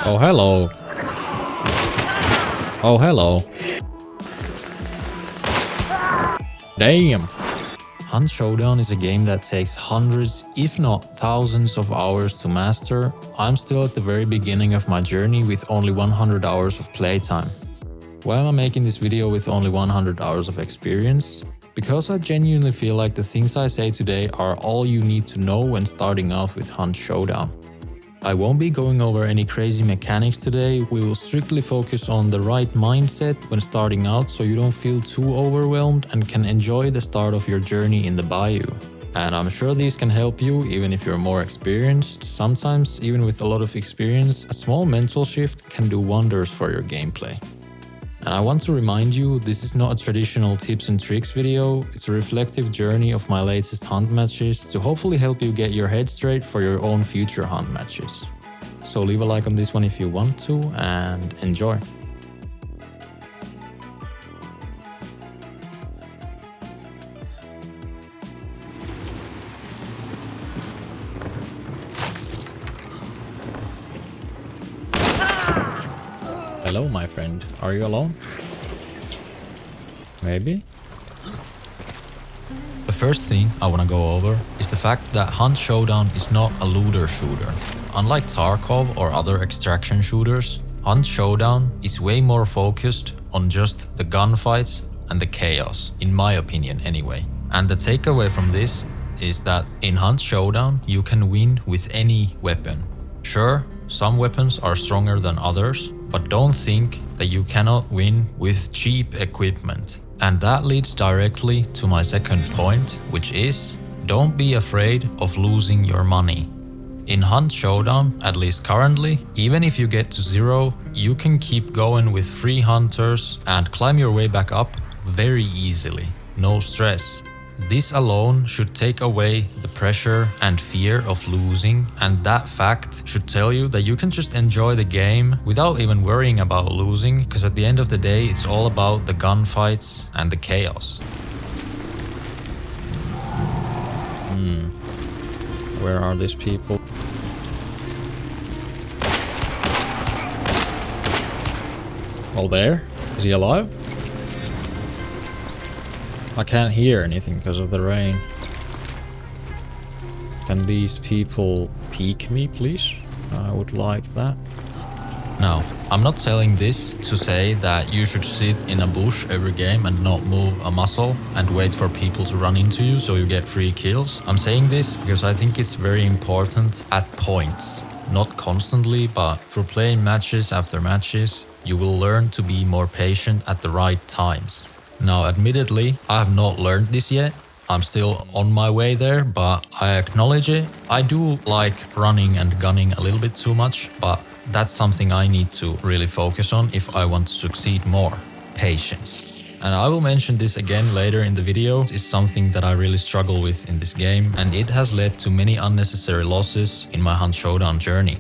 Oh, hello. Oh, hello. Damn. Hunt Showdown is a game that takes hundreds, if not thousands of hours to master. I'm still at the very beginning of my journey with only 100 hours of playtime. Why am I making this video with only 100 hours of experience? Because I genuinely feel like the things I say today are all you need to know when starting off with Hunt Showdown. I won't be going over any crazy mechanics today, we will strictly focus on the right mindset when starting out so you don't feel too overwhelmed and can enjoy the start of your journey in the Bayou. And I'm sure these can help you even if you're more experienced. Sometimes, even with a lot of experience, a small mental shift can do wonders for your gameplay. And I want to remind you, this is not a traditional tips and tricks video, it's a reflective journey of my latest hunt matches to hopefully help you get your head straight for your own future hunt matches. So leave a like on this one if you want to, and enjoy! Hello, my friend. Are you alone? Maybe? The first thing I want to go over is the fact that Hunt Showdown is not a looter shooter. Unlike Tarkov or other extraction shooters, Hunt Showdown is way more focused on just the gunfights and the chaos, in my opinion anyway. And the takeaway from this is that in Hunt Showdown you can win with any weapon. Sure, some weapons are stronger than others, but don't think that you cannot win with cheap equipment. And that leads directly to my second point, which is, don't be afraid of losing your money. In Hunt Showdown, at least currently, even if you get to 0, you can keep going with free hunters and climb your way back up very easily, no stress. This alone should take away the pressure and fear of losing, and that fact should tell you that you can just enjoy the game without even worrying about losing, because at the end of the day it's all about the gunfights and the chaos. Where are these people? Oh, there? Is he alive? I can't hear anything because of the rain. Can these people peek me, please? I would like that. Now, I'm not telling this to say that you should sit in a bush every game and not move a muscle and wait for people to run into you so you get free kills. I'm saying this because I think it's very important at points. Not constantly, but through playing matches after matches, you will learn to be more patient at the right times. Now, admittedly, I have not learned this yet. I'm still on my way there, but I acknowledge it. I do like running and gunning a little bit too much, but that's something I need to really focus on if I want to succeed more. Patience. And I will mention this again later in the video. It's something that I really struggle with in this game, and it has led to many unnecessary losses in my Hunt Showdown journey.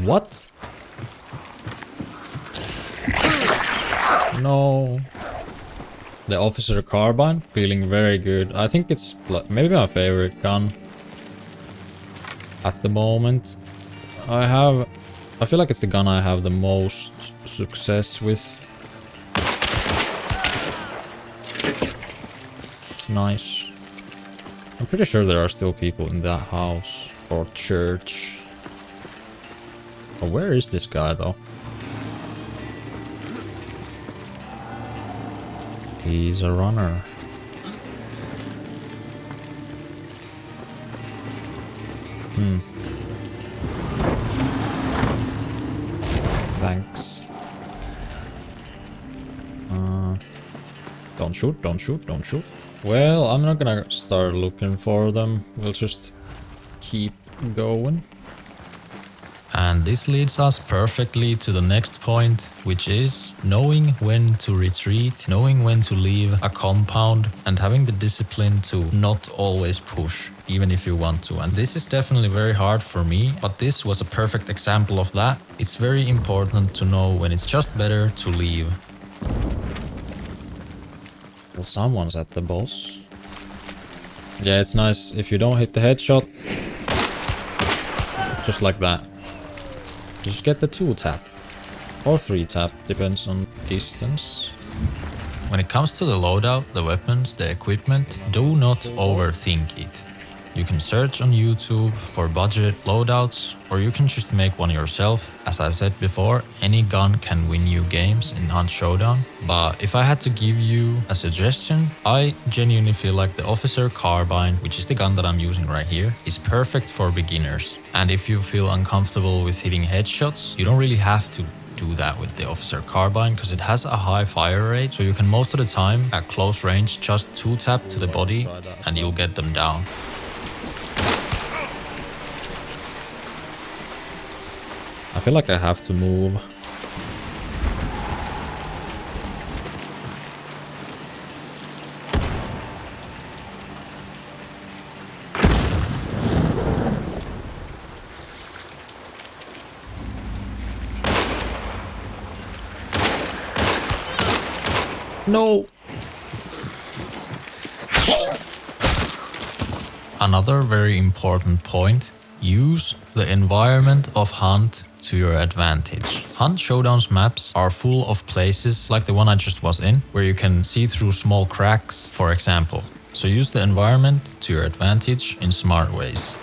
What? No. The Officer Carbine, feeling very good. I think it's maybe my favorite gun at the moment. I feel like it's the gun I have the most success with. It's nice. I'm pretty sure there are still people in that house or church. Oh, where is this guy though? He's a runner. Thanks. Don't shoot, don't shoot, don't shoot. Well, I'm not gonna start looking for them. We'll just keep going. And this leads us perfectly to the next point, which is knowing when to retreat, knowing when to leave a compound, and having the discipline to not always push, even if you want to. And this is definitely very hard for me, but this was a perfect example of that. It's very important to know when it's just better to leave. Well, someone's at the boss. Yeah, it's nice if you don't hit the headshot. Just like that. Just get the 2 tap. Or 3 tap, depends on distance. When it comes to the loadout, the weapons, the equipment, do not overthink it. You can search on YouTube for budget loadouts, or you can just make one yourself. As I've said before, any gun can win you games in Hunt Showdown. But if I had to give you a suggestion, I genuinely feel like the Officer Carbine, which is the gun that I'm using right here, is perfect for beginners. And if you feel uncomfortable with hitting headshots, you don't really have to do that with the Officer Carbine because it has a high fire rate, so you can most of the time at close range just 2 tap to the body and you'll get them down. I feel like I have to move. No! Another very important point, use the environment of Hunt to your advantage. Hunt Showdown's maps are full of places like the one I just was in, where you can see through small cracks, for example. So use the environment to your advantage in smart ways.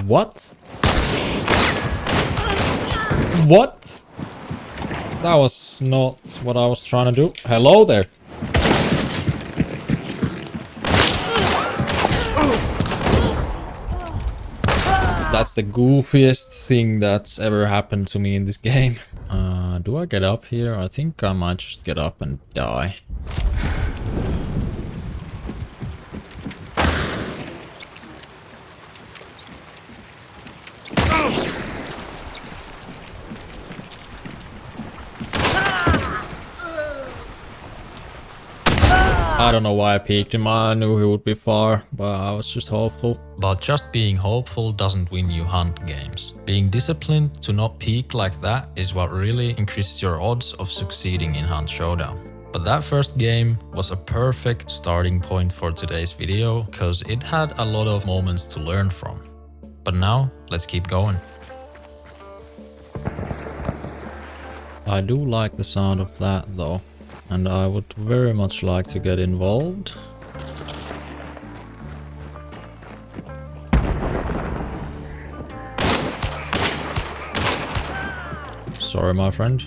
What? What? That was not what I was trying to do. Hello there. That's the goofiest thing that's ever happened to me in this game. Do I get up here? I think I might just get up and die. I don't know why I peeked him. I knew he would be far, but I was just hopeful. But just being hopeful doesn't win you Hunt games. Being disciplined to not peek like that is what really increases your odds of succeeding in Hunt Showdown. But that first game was a perfect starting point for today's video, because it had a lot of moments to learn from. But now, let's keep going. I do like the sound of that though, and I would very much like to get involved. Sorry, my friend.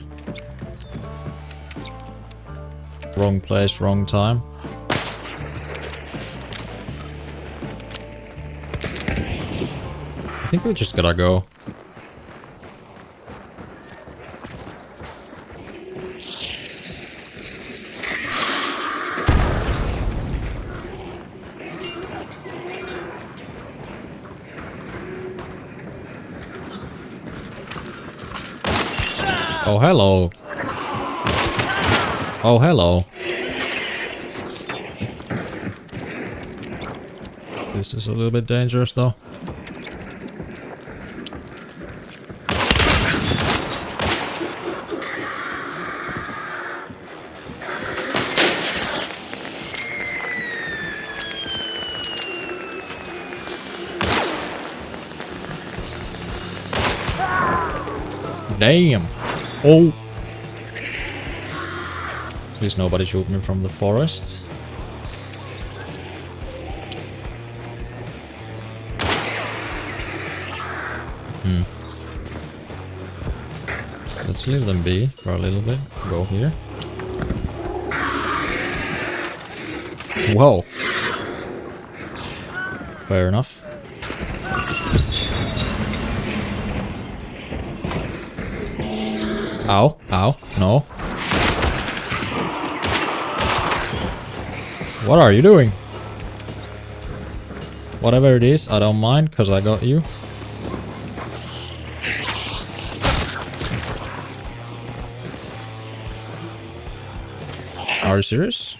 Wrong place, wrong time. I think we just gotta go. Oh, hello. Oh, hello. This is a little bit dangerous, though. Damn. Oh. Please nobody shoot me from the forest. Let's leave them be for a little bit. Go here. Whoa. Fair enough. Ow, ow, no. What are you doing? Whatever it is, I don't mind, because I got you. Are you serious?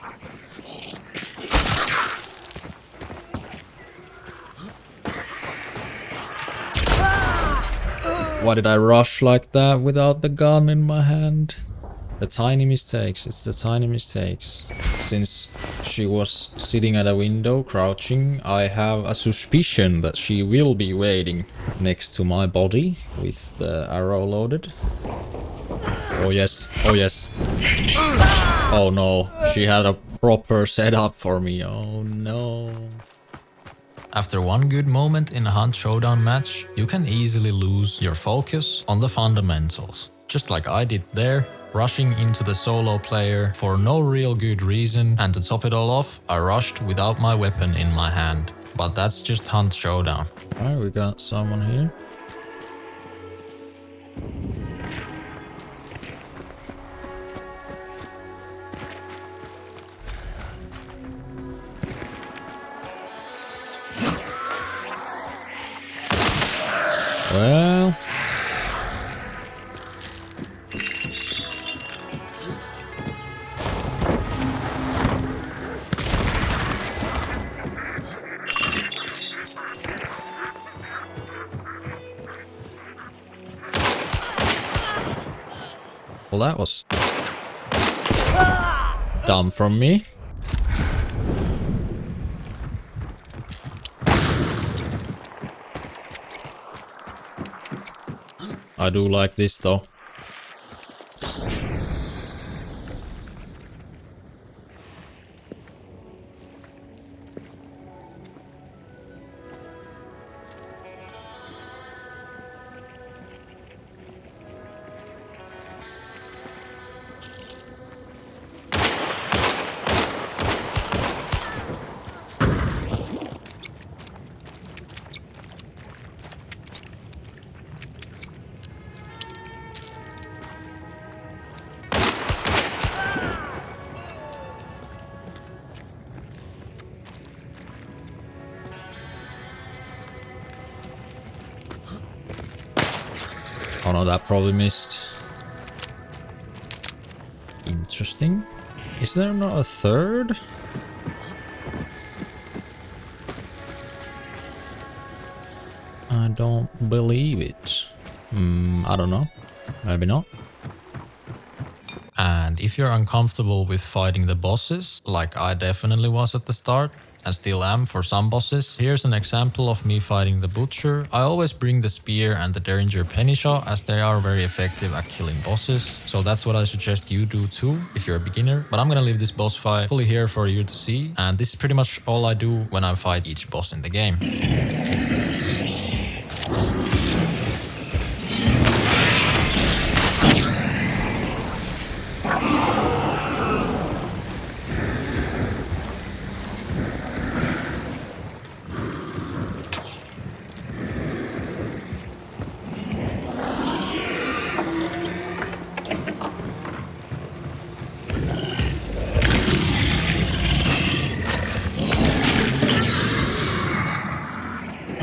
Why did I rush like that without the gun in my hand? The tiny mistakes, it's the tiny mistakes. Since she was sitting at a window crouching, I have a suspicion that she will be waiting next to my body with the arrow loaded. Oh yes, oh yes. Oh no, she had a proper setup for me, oh no. After one good moment in a Hunt Showdown match, you can easily lose your focus on the fundamentals. Just like I did there, rushing into the solo player for no real good reason, and to top it all off, I rushed without my weapon in my hand. But that's just Hunt Showdown. Alright, we got someone here. Well... Well, that was dumb from me. I do like this though. Oh no, that probably missed. Interesting. Is there not a third? I don't believe it. I don't know. Maybe not. And if you're uncomfortable with fighting the bosses, like I definitely was at the start, and still am for some bosses, here's an example of me fighting the Butcher. I always bring the Spear and the Derringer Penny Shot as they are very effective at killing bosses. So that's what I suggest you do too, if you're a beginner. But I'm gonna leave this boss fight fully here for you to see. And this is pretty much all I do when I fight each boss in the game.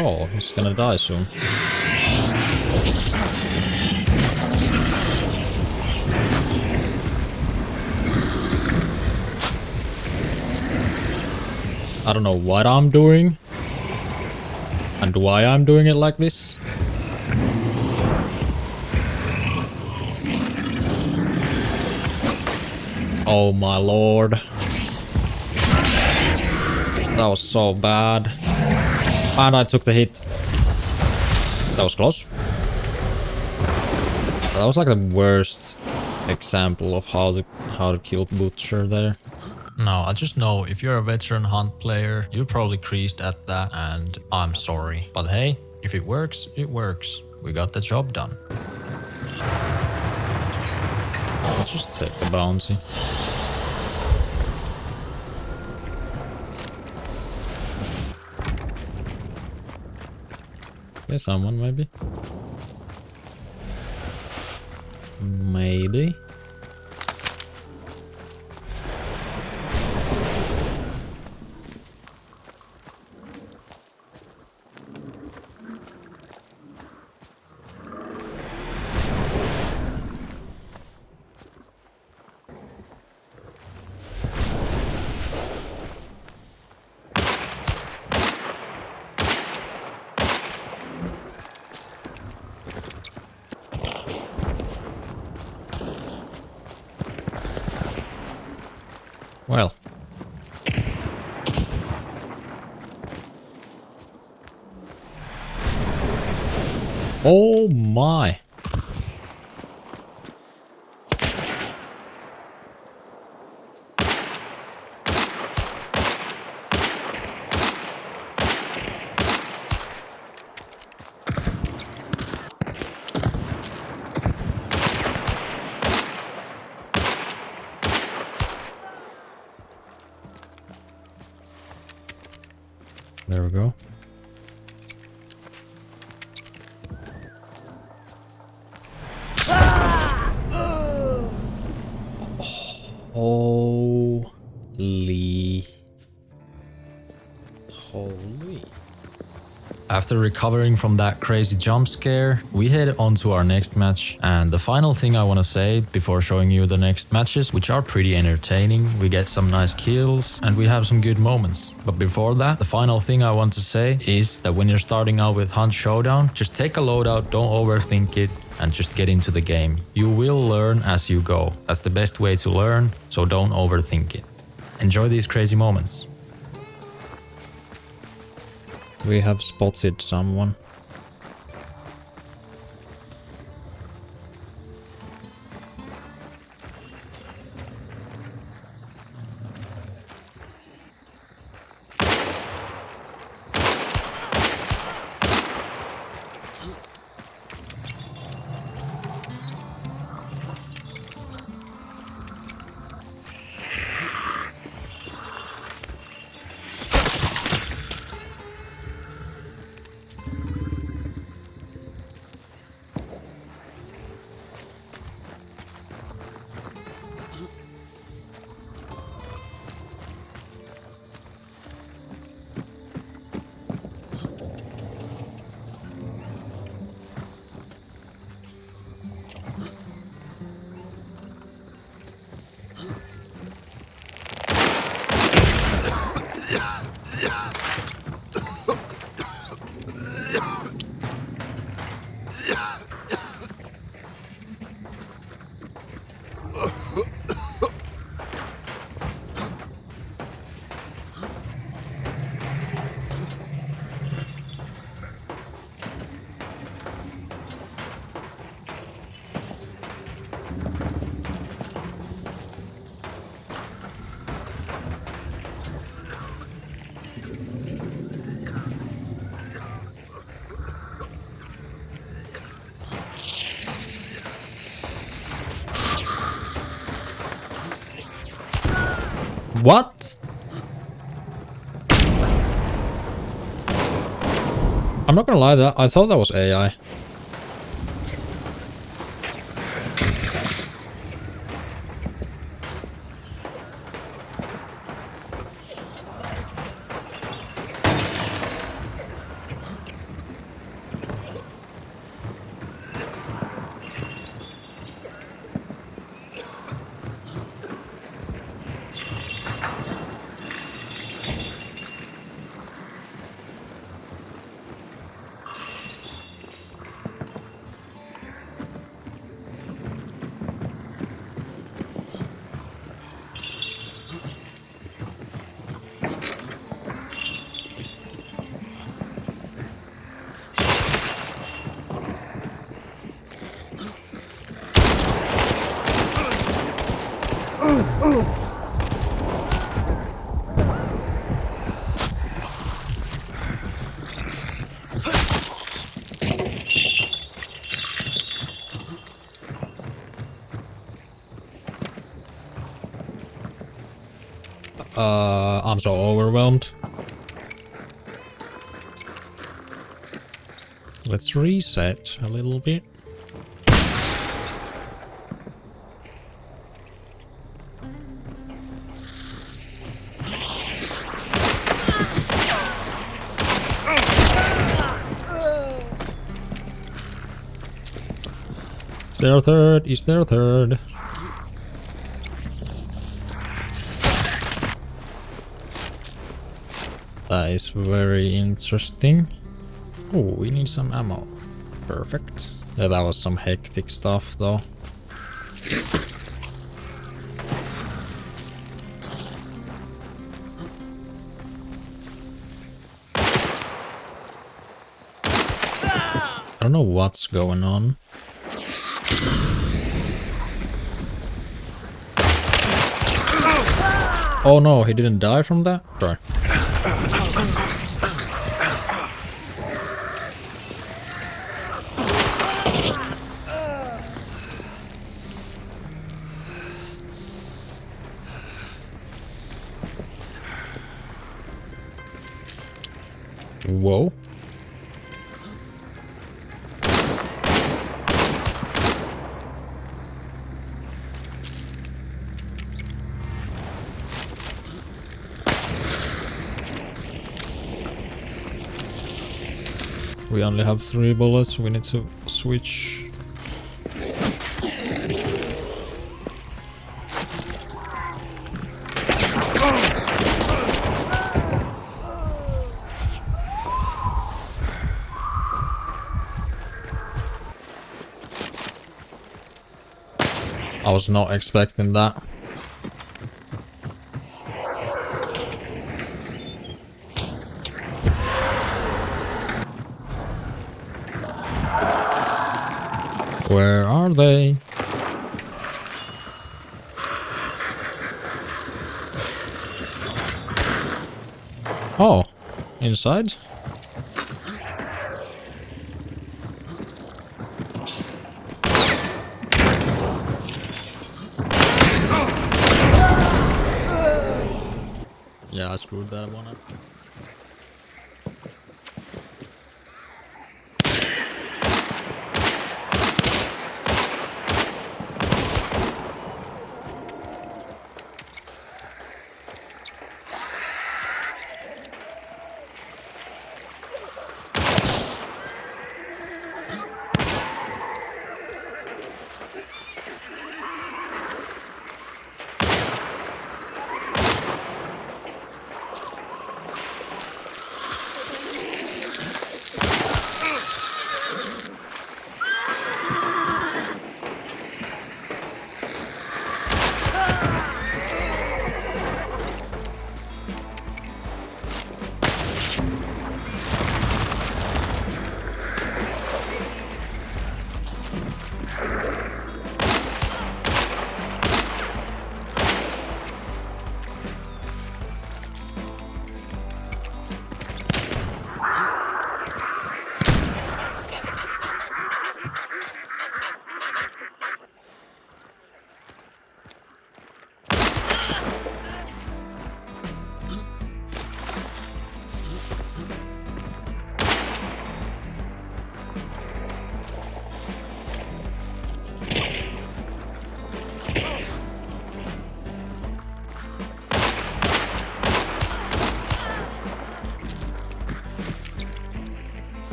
Oh, he's gonna die soon. I don't know what I'm doing and why I'm doing it like this. Oh my lord. That was so bad. And I took the hit. That was close. That was like the worst example of how to kill Butcher there. Now, I just know if you're a veteran Hunt player, you probably creased at that, and I'm sorry. But hey, if it works, it works. We got the job done. Let's just take the bounty. Okay, someone maybe. Maybe. Oh my. There we go. Holy. Holy. After recovering from that crazy jump scare, we head on to our next match. And the final thing I want to say before showing you the next matches, which are pretty entertaining, we get some nice kills and we have some good moments. But before that, the final thing I want to say is that when you're starting out with Hunt Showdown, just take a loadout, don't overthink it, and just get into the game. You will learn as you go. That's the best way to learn, so don't overthink it. Enjoy these crazy moments. We have spotted someone. What? I'm not gonna lie, that I thought that was AI. I'm so overwhelmed. Let's reset a little bit. Is there a third? Is there a third? That is very interesting. Oh, we need some ammo. Perfect. Yeah, that was some hectic stuff though. I don't know what's going on. Oh no, he didn't die from that? Sorry. Whoa. We only have 3 bullets, we need to switch. I was not expecting that. Where are they? Oh, inside? Yeah, I screwed that one up.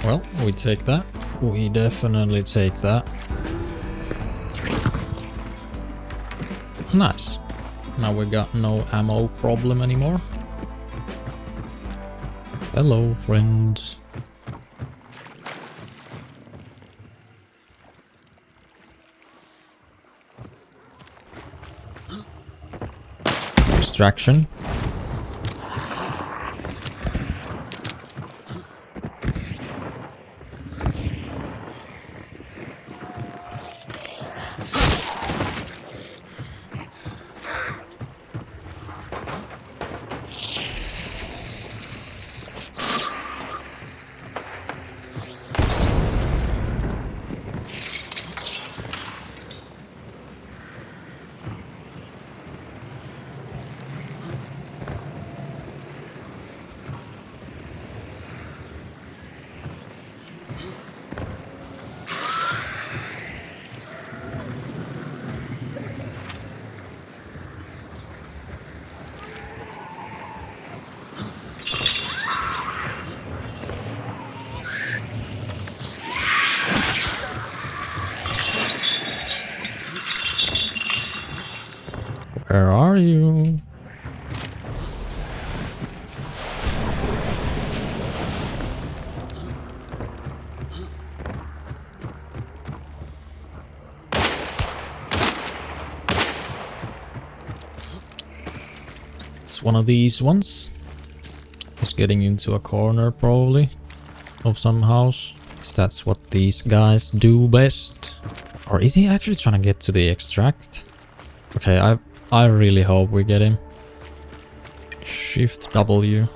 Well, we take that. We definitely take that. Nice. Now we got no ammo problem anymore. Hello, friends. Distraction. Where are you? It's one of these ones. He's getting into a corner probably of some house. 'Cause that's what these guys do best. Or is he actually trying to get to the extract? Okay, I really hope we get him. Shift W.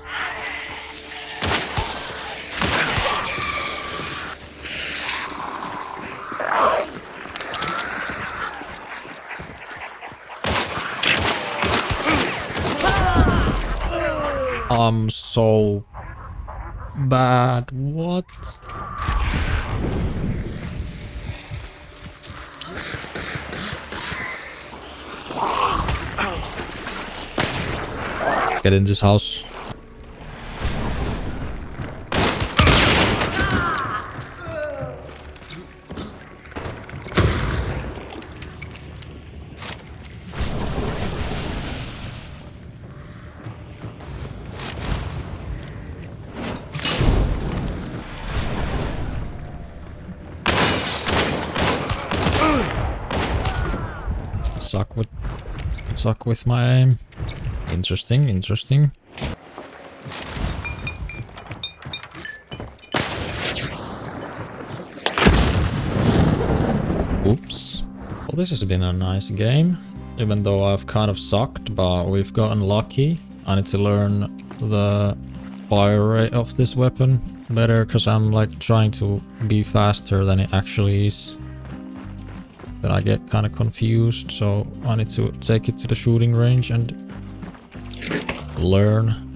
I'm so bad. What? Get in this house. Suck with my aim. Interesting, interesting. Oops. Well, this has been a nice game. Even though I've kind of sucked, but we've gotten lucky. I need to learn the fire rate of this weapon better, because I'm like trying to be faster than it actually is. Then I get kind of confused, so I need to take it to the shooting range and learn.